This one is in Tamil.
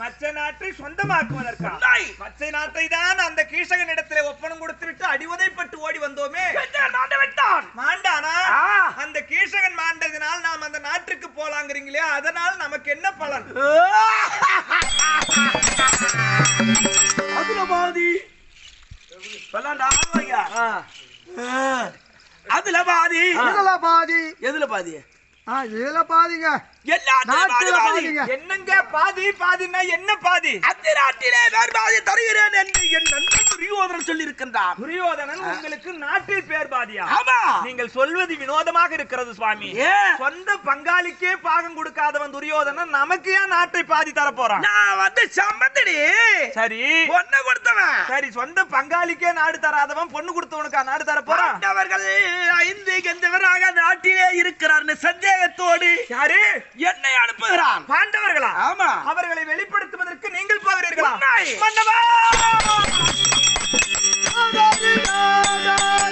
மற்ற நாட்டை சொந்தமாக்குவதற்கா? மற்ற நாட்டை தான் அந்த கீசகனிடத்திலே ஒப்பனம் கொடுத்து விட்டு அடிவதைப்பட்டு ஓடி வந்தோமே. மாண்டானா? அந்த கீசகன் மாண்டதினால் நாம் அந்த நாட்டுக்கு போலாங்கிறீங்களே, அதனால் நமக்கு என்ன பலன்? அதுல பாதி அதுல பாதி எதுல பாதி? இதுல பாதிங்க. என்னங்க பாதி? பாதினா என்ன பாதி? அந்த நாட்டிலே வேறு பாதி தருகிறேன் என்று என் நண்பன் துரியோதனன் சொல்லி இருக்கின்றான். துரியோதனன் உங்களுக்கு நாட்டில் பேர் பாதியா? ஆமா. நீங்கள் சொல்வது வினோதமாக இருக்கிறது சுவாமி. சொந்த பங்காளிக்கே பாகம் கொடுக்காதவன் துரியோதனன் நமக்கு ஏன் நாட்டை பாதி தர போறான்? நான் வந்து சம்பந்தடி. சரி, பொண்ணு கொடுத்தவன். சரி, சொந்த பங்காளிக்கே நாடு தராதவன் பொண்ணு கொடுத்தவனுக்கா நாடு தர போறான்? அவர்கள் 5 கந்தவராக நாட்டிலே இருக்கிறார் சந்தேகத்தோடு யாரு என்னை அனுப்புகிறான். பாண்டவர்களா? ஆமா. அவர்களை வெளிப்படுத்துவதற்கு நீங்கள் போகிறீர்களா? மன்னவா